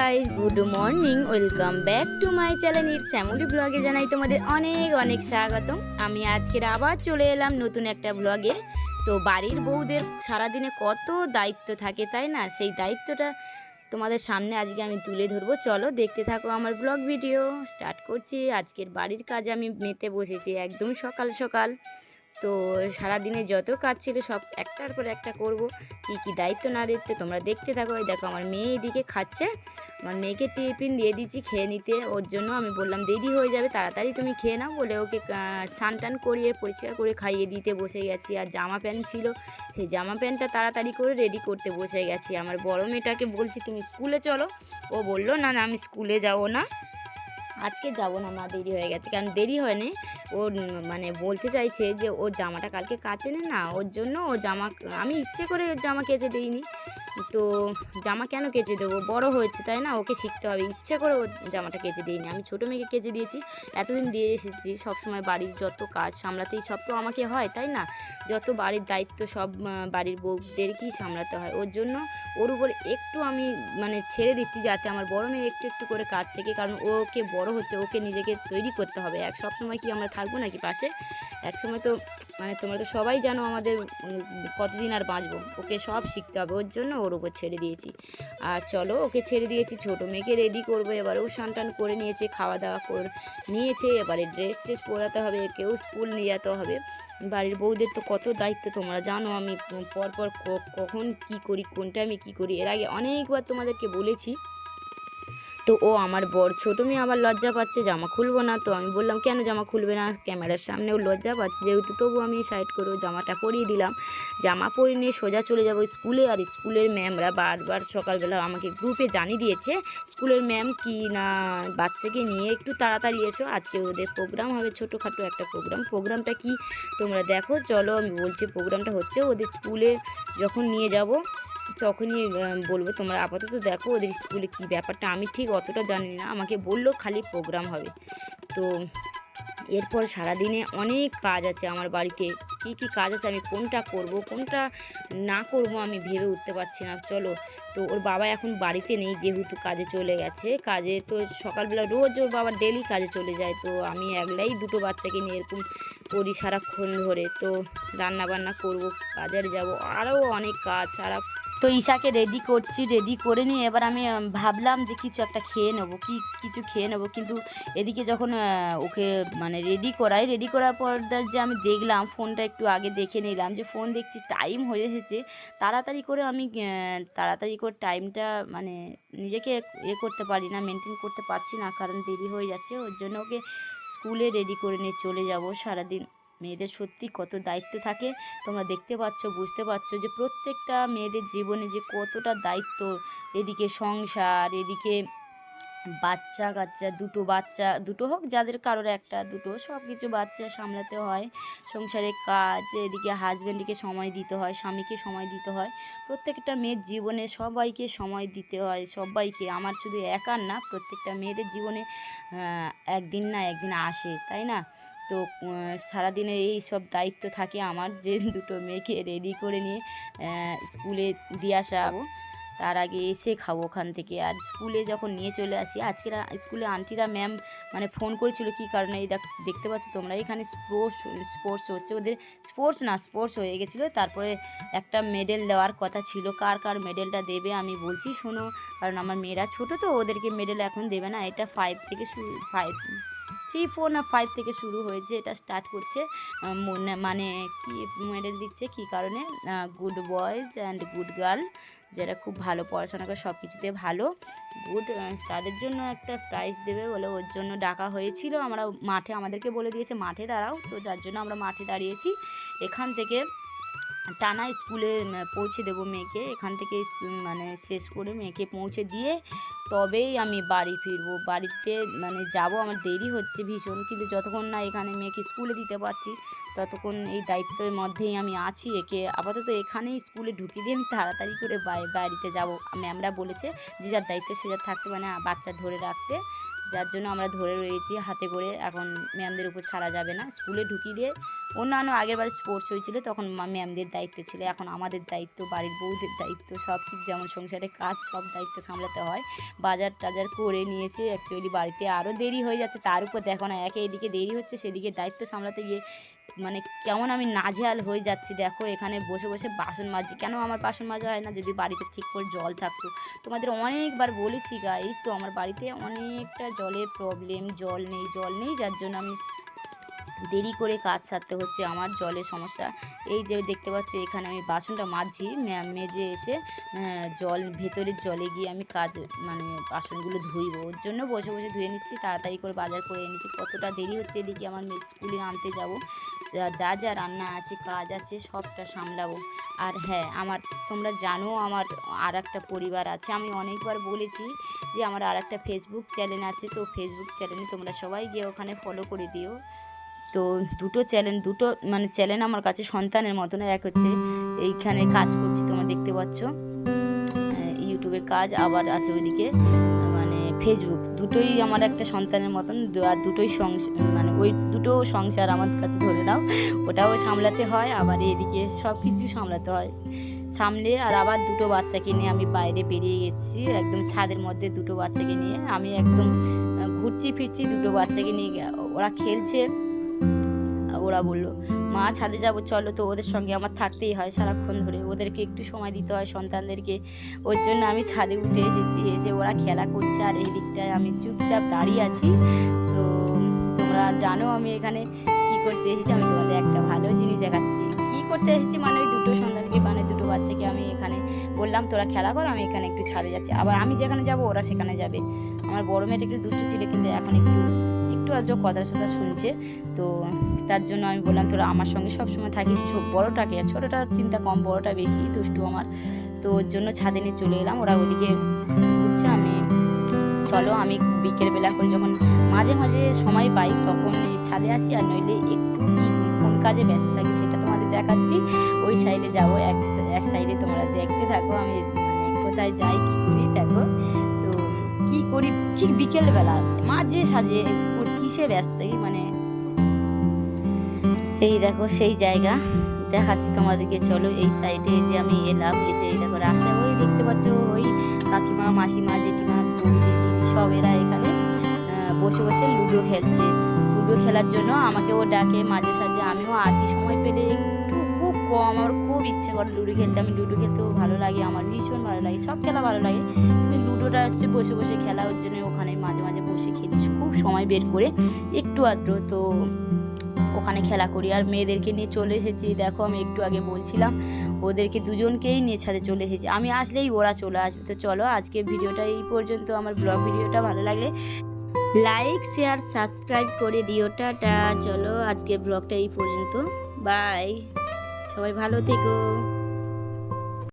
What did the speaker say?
Guys, good morning, welcome back to my channel it's Shyamali ব্লগে। জানাই তোমাদের অনেক অনেক স্বাগতম। আমি আজকের আবার চলে এলাম নতুন একটা ব্লগে। তো বাড়ির বউদের সারাদিনে কত দায়িত্ব থাকে, তাই না? সেই দায়িত্বটা তোমাদের সামনে আজকে আমি তুলে ধরবো। চলো দেখতে থাকো আমার ব্লগ ভিডিও। স্টার্ট করছি। আজকের বাড়ির কাজে আমি মেতে বসেছি একদম সকাল সকাল। তো সারাদিনে যত কাজ ছিল সব একটার পর একটা করব। কি কি দায়িত্ব না দায়িত্ব তোমরা দেখতে থাকো। এই দেখো আমার মেয়ে এদিকে খাচ্ছে। আমার মেয়েকে টিফিন দিয়ে দিচ্ছি খেয়ে নিতে। ওর জন্য আমি বললাম দেরি হয়ে যাবে, তাড়াতাড়ি তুমি খেয়ে নাও বলে ওকে স্নান টান করিয়ে পরিষ্কার করে খাইয়ে দিতে বসে গেছি। আর জামা প্যান্ট ছিল, সেই জামা প্যান্টটা তাড়াতাড়ি করে রেডি করতে বসে গেছি। আমার বড় মেয়েটাকে বলছি তুমি স্কুলে চলো। ও বললো না না আমি স্কুলে যাব না, আজকে যাব না মা, দেরি হয়ে গেছে। কারণ দেরি হয়নি, ও মানে বলতে চাইছে যে ওর জামাটা কালকে কাচে না, ওর জন্য ও জামা, আমি ইচ্ছে করে ওর জামা কেচে দিইনি। তো জামা কেন কেচে দেবো, বড় হয়েছে তাই না, ওকে শিখতে হবে। ইচ্ছে করে ওর জামাটা কেচে দিইনি, আমি ছোটো মেয়েকে কেচে দিয়েছি। এতদিন দিয়ে এসেছি, সবসময় বাড়ির যত কাজ সামলাতেই সব তো আমাকে হয়, তাই না? যত বাড়ির দায়িত্ব সব বাড়ির বউদেরকেই সামলাতে হয়। ওর জন্য ওর উপর একটু আমি মানে ছেড়ে দিচ্ছি, যাতে আমার বড় মেয়ে একটু একটু করে কাজ শেখে। কারণ ওকে বড় হচ্ছে, ওকে নিজেকে তৈরি করতে হবে। সব সময় কি আমরা থাকবো নাকি পাশে? এক সময় তো মানে তোমরা তো সবাই জানো আমাদের কতদিন আর বাঁচবো। ওকে সব শিখতে হবে, ওর জন্য ওর উপর ছেড়ে দিয়েছি। আর চলো ওকে ছেড়ে দিয়েছি, ছোটো মেয়েকে রেডি করবো। এবারেও স্নান টান করে নিয়েছে, খাওয়া দাওয়া করে নিয়েছে। এবারে ড্রেস ট্রেস পরাতে হবে, কেউ স্কুল নিয়ে যেতে হবে। বাড়ির বউদের তো কত দায়িত্ব তোমরা জানো। আমি পরপর কখন কি করি, কোনটা আমি কি করি, এর আগে অনেকবার তোমাদেরকে বলেছি। তো ও আমার ছোটো মেয়ে আবার লজ্জা পাচ্ছে, জামা খুলবো না। তো আমি বললাম কেন জামা খুলবে না, ক্যামেরার সামনে ও লজ্জা পাচ্ছে যেহেতু। তবু আমি সাইড করে জামাটা পরিয়ে দিলাম। জামা পরিয়ে নিয়ে সোজা চলে যাবো স্কুলে। আর স্কুলের ম্যামরা বারবার সকালবেলা আমাকে গ্রুপে জানিয়ে দিয়েছে, স্কুলের ম্যাম কি না বাচ্চাকে নিয়ে একটু তাড়াতাড়ি এসো, আজকে ওদের প্রোগ্রাম হবে, ছোটোখাটো একটা প্রোগ্রামটা কি তোমরা দেখো। চলো আমি বলছি প্রোগ্রামটা হচ্ছে ওদের স্কুলে, যখন নিয়ে যাব তখনই বলবো। তোমরা আপাতত দেখো ওদের স্কুলে কী ব্যাপারটা, আমি ঠিক অতটা জানি না, আমাকে বললো খালি প্রোগ্রাম হবে। তো এরপর সারাদিনে অনেক কাজ আছে আমার বাড়িতে। কি কি কাজ আছে, আমি কোনটা করব কোনটা না করব আমি ভেবে উঠতে পারছি না। চলো, তো ওর বাবা এখন বাড়িতে নেই যেহেতু কাজে চলে গেছে। কাজে তো সকালবেলা রোজ ওর বাবা ডেলি কাজে চলে যায়। তো আমি একলাই দুটো বাচ্চাকে নিয়ে এরকম করি সারাক্ষণ ধরে। তো রান্না বান্না করব, বাজারে যাব, আরও অনেক কাজ সারা। তো ঈশাকে রেডি করছি, রেডি করে নিয়ে এবার আমি ভাবলাম যে কিছু একটা খেয়ে নেবো, কিছু খেয়ে নেবো। কিন্তু এদিকে যখন ওকে মানে রেডি করার পর যে আমি দেখলাম ফোনটা, একটু আগে দেখে নিলাম যে ফোন দেখছি টাইম হয়ে এসেছে। তাড়াতাড়ি করে টাইমটা মানে নিজেকে করতে পারি না, মেনটেন করতে পারছি না, কারণ দেরি হয়ে যাচ্ছে। ওর জন্য ওকে স্কুলে রেডি করে নিয়ে চলে যাব। সারাদিন মেয়েদের সত্যি কত দায়িত্ব থাকে, তোমরা দেখতে পাচ্ছ, বুঝতে পারছো যে প্রত্যেকটা মেয়েদের জীবনে যে কতটা দায়িত্ব। এদিকে সংসার, এদিকে বাচ্চা কাচ্চা, দুটো হোক, যাদের কারোর একটা দুটো, সব কিছু বাচ্চা সামলাতে হয়, সংসারের কাজ, এদিকে হাজব্যান্ডকে সময় দিতে হয়, স্বামীকে সময় দিতে হয়। প্রত্যেকটা মেয়ের জীবনে সবাইকে সময় দিতে হয়, সবাইকে, আমার শুধু একার না, প্রত্যেকটা মেয়েদের জীবনে একদিন না একদিন আসে, তাই না? তো সারাদিনে এই সব দায়িত্ব থাকে আমার, যে দুটো মেয়েকে রেডি করে নিয়ে স্কুলে দিয়ে আসা, তার আগে এসে খাবো ওখান থেকে। আর স্কুলে যখন নিয়ে চলে আসি, আজকে স্কুলে আন্টিরা ম্যাম মানে ফোন করেছিল কী কারণে, এই দেখতে পাচ্ছ তোমরা এখানে স্পোর্টস হচ্ছে ওদের। স্পোর্টস হয়ে গেছিলো। তারপরে একটা মেডেল দেওয়ার কথা ছিল, কার মেডেলটা দেবে আমি বলছি শোনো, কারণ আমার মেয়েরা ছোটো তো, ওদেরকে মেডেল এখন দেবে না। এটা 3, 4 না 5 থেকে শুরু হয়েছে, এটা স্টার্ট করছে। মানে কি মেডেল দিচ্ছে কী কারণে, good boys and good girl, যারা খুব ভালো পড়াশোনা করে, সব কিছুতে ভালো, গুড, তাদের জন্য একটা প্রাইজ দেবে বলে ওর জন্য ডাকা হয়েছিল। আমরা মাঠে, আমাদেরকে বলে দিয়েছে মাঠে দাঁড়াও, তো যার জন্য আমরা মাঠে দাঁড়িয়েছি। এখান থেকে টানা স্কুলে পৌঁছে দেবো মেয়েকে, এখান থেকে মানে শেষ করে মেয়েকে পৌঁছে দিয়ে তবেই আমি বাড়ি ফিরবো। বাড়িতে মানে যাব, আমার দেরি হচ্ছে ভীষণ, কিন্তু যতক্ষণ না এখানে মেয়েকে স্কুলে দিতে পারছি ততক্ষণ এই দায়িত্বের মধ্যেই আমি আছি। একে আপাতত এখানেই স্কুলে ঢুকিয়ে দিয়ে আমি তাড়াতাড়ি করে বাড়িতে যাব। ম্যামরা বলেছে যে যার দায়িত্ব সে যার থাকতে, মানে বাচ্চা ধরে রাখতে, যার জন্য আমরা ধরে রয়েছি হাতে করে। এখন ম্যামদের উপর ছাড়া যাবে না, স্কুলে ঢুকিয়ে দিয়ে অন্যান্য আগেরবার স্পোর্টস হয়েছিল তখন ম্যামদের দায়িত্ব ছিল, এখন আমাদের দায়িত্ব, বাড়ির বউদের দায়িত্ব, সব কিছু যেমন সংসারের কাজ সব দায়িত্ব সামলাতে হয়। বাজার টাজার করে নিয়েছে, অ্যাকচুয়ালি বাড়িতে আরও দেরি হয়ে যাচ্ছে, তার উপর দেখো না এদিকে দেরি হচ্ছে সেদিকে দায়িত্ব সামলাতে গিয়ে মানে কেমন আমি নাজেহাল হয়ে যাচ্ছি। দেখো এখানে বসে বসে বাসন মাজছি, কেন আমার বাসন মাজা হয় না? যদি বাড়িতে ঠিক করে জল থাকতো। তোমাদের অনেকবার বলেছি গাইস, তো আমার বাড়িতে অনেকটা জলের প্রবলেম, জল নেই, যার জন্য আমি দেরি করে কাজ সারতে হচ্ছে, আমার জলের সমস্যা। এই যে দেখতে পাচ্ছ এখানে আমি বাসনটা মাজছি, মেজে এসে জল ভেতরের জলে গিয়ে আমি কাজ মানে বাসনগুলো ধুইব, ওর জন্য বসে বসে ধুয়ে নিচ্ছি, তাড়াতাড়ি করে বাজার করে এনেছি। কতটা দেরি হচ্ছে, এদিকে আমার মেয়ে স্কুলে আনতে যাব, যা যা রান্না আছে কাজ আছে সবটা সামলাবো। আর হ্যাঁ, তোমরা জানো আমার আর একটা পরিবার আছে, আমি অনেকবার বলেছি যে আমার আর একটা ফেসবুক চ্যানেল আছে, তো ফেসবুক চ্যানেলে তোমরা সবাই গিয়ে ওখানে ফলো করে দিও। তো দুটো চ্যানেল আমার কাছে সন্তানের মতন। এক হচ্ছে এইখানে কাজ করছি তোমরা দেখতে পাচ্ছ, ইউটিউবের কাজ, আবার আছে ওইদিকে মানে ফেসবুক, দুটোই আমার একটা সন্তানের মতন। আর দুটোই ওই দুটো সংসার আমার কাছে ধরে নাও, ওটাও সামলাতে হয়, আবার এদিকে সব কিছু সামলাতে হয়, সামলে আর আবার দুটো বাচ্চাকে নিয়ে আমি বাইরে বেরিয়ে গেছি, একদম ছাদের মধ্যে দুটো বাচ্চাকে নিয়ে আমি একদম ঘুরছি ফিরছি, দুটো বাচ্চাকে নিয়ে ওরা খেলছে। ওরা বললো মা ছাদে যাবো চলো, তো ওদের সঙ্গে আমার থাকতেই হয় সারাক্ষণ ধরে, ওদেরকে একটু সময় দিতে হয় সন্তানদেরকে, ওর জন্য আমি ছাদে উঠে এসেছি। এসে ওরা খেলা করছে আর এই দিকটায় আমি চুপচাপ দাঁড়িয়ে আছি। তো তোমরা জানো আমি এখানে কি করতে এসেছি, আমি তোমাদের একটা ভালো জিনিস দেখাচ্ছি। কি করতে এসেছি মানে ওই দুটো সন্তানকে মানে দুটো বাচ্চাকে আমি এখানে বললাম তোরা খেলা করো, আমি এখানে একটু ছাদে যাচ্ছি, আবার আমি যেখানে যাব ওরা সেখানে যাবে। আমার বড় মেয়েটা একটু দুষ্ট ছিল, কিন্তু এখন একটু আজ কথা শুনছে, তো তার জন্য আমি বললাম তোরা আমার সঙ্গে সবসময় থাকি। বড়টাকে, ছোটোটার চিন্তা কম, বড়টা বেশি দুষ্টু আমার, তো ওর জন্য ছাদে নিয়ে চলে এলাম। ওরা ওদিকে ঘুরছে, চলো আমি বিকেলবেলা করে যখন মাঝে মাঝে সময় পাই তখন ছাদে আসি, আর নইলে একটু কোন কাজে ব্যস্ত থাকি সেটা তোমাদের দেখাচ্ছি। ওই সাইডে যাবো, এক সাইডে তোমরা দেখতে থাকো আমি কোথায় যাই কি করি। দেখো তো কি করি ঠিক বিকেলবেলা মাঝে সাজে কিসে ব্যস্ত মানে এই দেখো সেই জায়গা দেখাচ্ছি তোমাদেরকে। চলো এই সাইডে যে আমি এলাম, এসে দেখো রাস্তায় ওই দেখতে পাচ্ছ ওই কাকিমা, মাসিমা, জেঠিমা, দিদি সব এরা এখানে বসে বসে লুডো খেলছে। লুডো খেলার জন্য আমাকে ও ডাকে মাঝে সাঝে, আমিও আসি সময় পেলে, একটু খুব কম, আমার খুব ইচ্ছে করে লুডো খেলতে। আমি লুডো খেলতেও ভালো লাগে, আমার ভীষণ ভালো লাগে, সব খেলা ভালো লাগে, কিন্তু লুডোটা হচ্ছে বসে বসে খেলা, ওর জন্য ওখানে মাঝে মাঝে বসে খেলি খুব সময় বের করে একটু আদ্র, তো ওখানে খেলা করি। আর মেয়েদেরকে নিয়ে চলে এসেছি, দেখো আমি একটু আগে বলছিলাম ওদেরকে দুজনকেই নিয়ে ছাদে চলে এসেছি, আমি আসলেই ওরা চলে আসবে। তো চলো আজকে ভিডিওটা এই পর্যন্ত। আমার ব্লগ ভিডিওটা ভালো লাগলে লাইক শেয়ার সাবস্ক্রাইব করে দিও। টাটা। চলো আজকে ব্লগটা এই পর্যন্ত, বাই, সবাই ভালো থেকো।